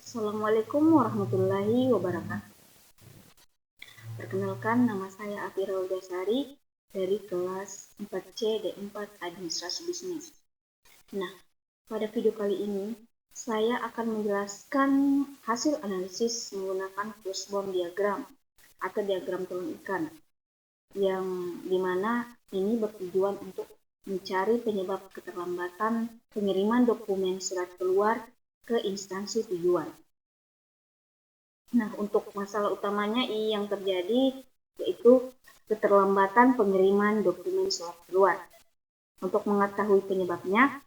Assalamualaikum warahmatullahi wabarakatuh. Perkenalkan, nama saya Afi Raudasari dari kelas 4C D4 Administrasi Bisnis. Nah, pada video kali ini saya akan menjelaskan hasil analisis menggunakan fishbone diagram atau diagram telur ikan, yang dimana ini bertujuan untuk mencari penyebab keterlambatan pengiriman dokumen surat keluar ke instansi tujuan. Nah, untuk masalah utamanya yang terjadi yaitu keterlambatan pengiriman dokumen surat keluar. Untuk mengetahui penyebabnya,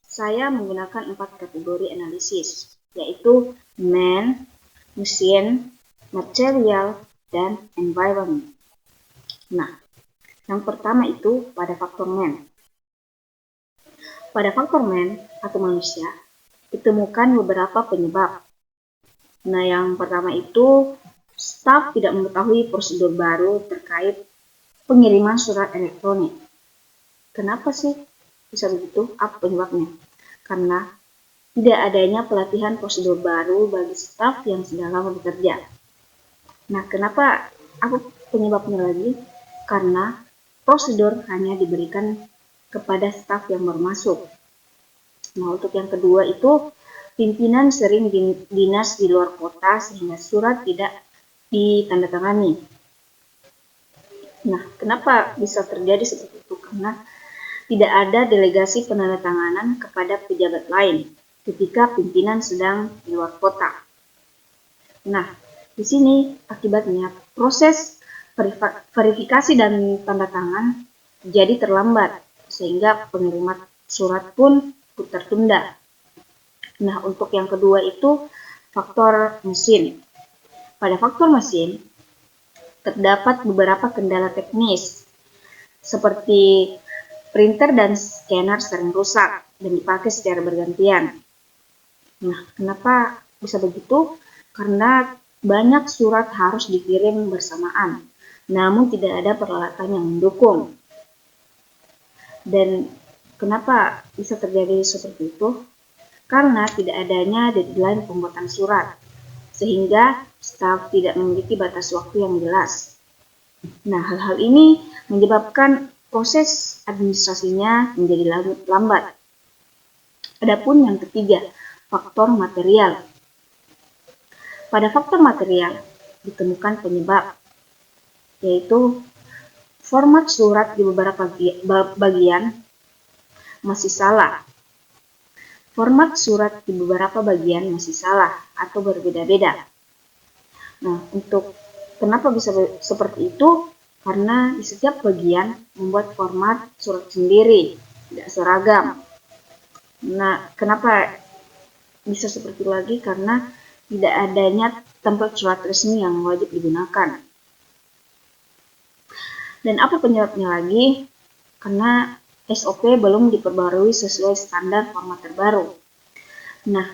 saya menggunakan 4 kategori analisis, yaitu man, mesin, material, dan environment. Nah, yang pertama itu pada faktor man. Pada faktor man atau manusia, ditemukan beberapa penyebab. Nah, yang pertama itu staf tidak mengetahui prosedur baru terkait pengiriman surat elektronik. Kenapa sih bisa begitu? Apa penyebabnya? Karena tidak adanya pelatihan prosedur baru bagi staf yang sedang lama bekerja. Nah, kenapa? Apa penyebabnya lagi? Karena prosedur hanya diberikan kepada staf yang baru masuk. Nah, untuk yang kedua itu pimpinan sering dinas di luar kota sehingga surat tidak ditandatangani. Nah, kenapa bisa terjadi seperti itu? Karena tidak ada delegasi penandatanganan kepada pejabat lain ketika pimpinan sedang di luar kota. Nah, di sini akibatnya proses verifikasi dan tanda tangan jadi terlambat sehingga pengiriman surat pun tertunda. Nah, untuk yang kedua itu faktor mesin. Pada faktor mesin, terdapat beberapa kendala teknis, seperti printer dan scanner sering rusak dan dipakai secara bergantian. Nah, kenapa bisa begitu? Karena banyak surat harus dikirim bersamaan, namun tidak ada peralatan yang mendukung. Dan kenapa bisa terjadi seperti itu? Karena tidak adanya deadline pembuatan surat, sehingga staf tidak memiliki batas waktu yang jelas. Nah, hal-hal ini menyebabkan proses administrasinya menjadi lambat. Adapun yang ketiga, faktor material. Pada faktor material ditemukan penyebab, yaitu format surat di beberapa bagian masih salah. Format surat di beberapa bagian masih salah atau berbeda-beda. Nah, untuk kenapa bisa seperti itu? Karena di setiap bagian membuat format surat sendiri, tidak seragam. Nah, kenapa bisa seperti lagi? Karena tidak adanya template surat resmi yang wajib digunakan. Dan apa penyebabnya lagi? Karena SOP belum diperbarui sesuai standar format terbaru. Nah,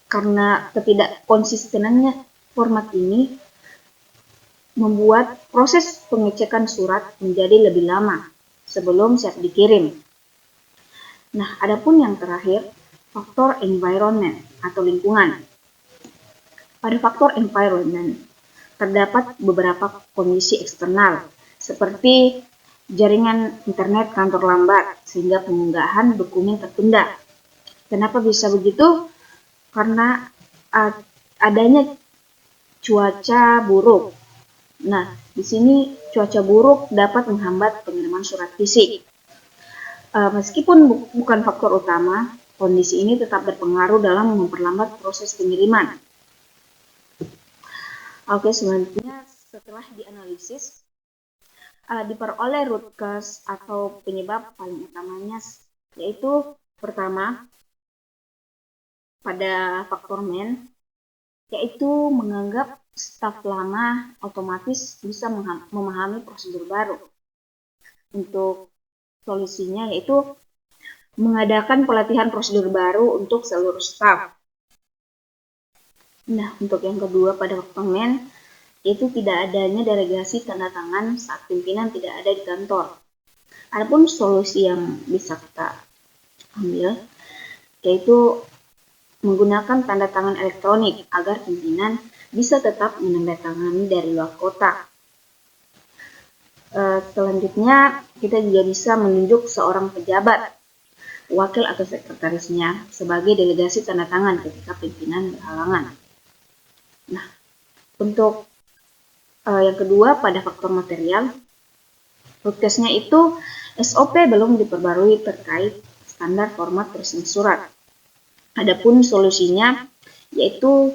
karena ketidakkonsistenannya format ini membuat proses pengecekan surat menjadi lebih lama sebelum siap dikirim. Nah, adapun yang terakhir, faktor environment atau lingkungan. Pada faktor environment, terdapat beberapa kondisi eksternal, seperti jaringan internet kantor lambat, sehingga pengunggahan dokumen tertunda. Kenapa bisa begitu? Karena adanya cuaca buruk. Nah, di sini cuaca buruk dapat menghambat pengiriman surat fisik. Meskipun bukan faktor utama, kondisi ini tetap berpengaruh dalam memperlambat proses pengiriman. Oke, selanjutnya setelah dianalisis, diperoleh root cause atau penyebab paling utamanya, yaitu pertama, pada faktor man, yaitu menganggap staf lama otomatis bisa memahami prosedur baru. Untuk solusinya yaitu mengadakan pelatihan prosedur baru untuk seluruh staf. Nah, untuk yang kedua pada faktor man, itu tidak adanya delegasi tanda tangan saat pimpinan tidak ada di kantor. Adapun solusi yang bisa kita ambil, yaitu menggunakan tanda tangan elektronik agar pimpinan bisa tetap menandatangani dari luar kota. Selanjutnya, kita juga bisa menunjuk seorang pejabat, wakil atau sekretarisnya sebagai delegasi tanda tangan ketika pimpinan berhalangan. Nah, untuk yang kedua, pada faktor material, Rutgers-nya itu SOP belum diperbarui terkait standar format peresmi surat. Adapun solusinya yaitu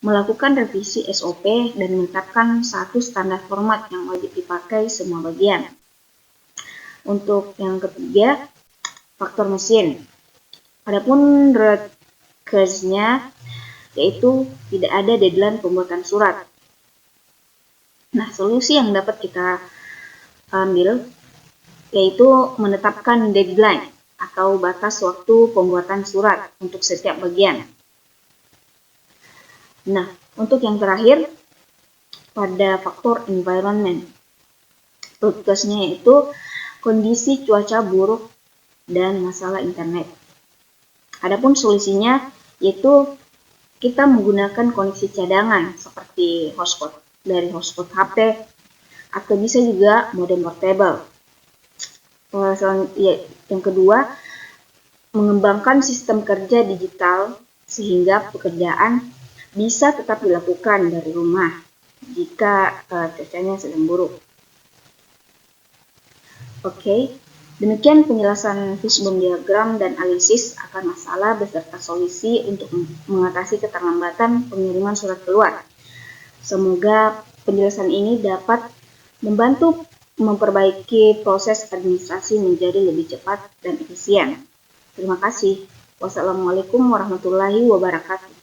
melakukan revisi SOP dan menetapkan satu standar format yang wajib dipakai semua bagian. Untuk yang ketiga, faktor mesin. Adapun Rutgers-nya yaitu tidak ada deadline pembuatan surat. Nah, solusi yang dapat kita ambil yaitu menetapkan deadline atau batas waktu pembuatan surat untuk setiap bagian. Nah, untuk yang terakhir, pada faktor environment, Rutgers-nya yaitu kondisi cuaca buruk dan masalah internet. Adapun solusinya yaitu kita menggunakan koneksi cadangan seperti hotspot dari hotspot HP atau bisa juga modem portable. Yang kedua, mengembangkan sistem kerja digital sehingga pekerjaan bisa tetap dilakukan dari rumah jika cuacanya sedang buruk. Oke, demikian penjelasan fishbone diagram dan analisis akan masalah beserta solusi untuk mengatasi keterlambatan pengiriman surat keluar. Semoga penjelasan ini dapat membantu memperbaiki proses administrasi menjadi lebih cepat dan efisien. Terima kasih. Wassalamualaikum warahmatullahi wabarakatuh.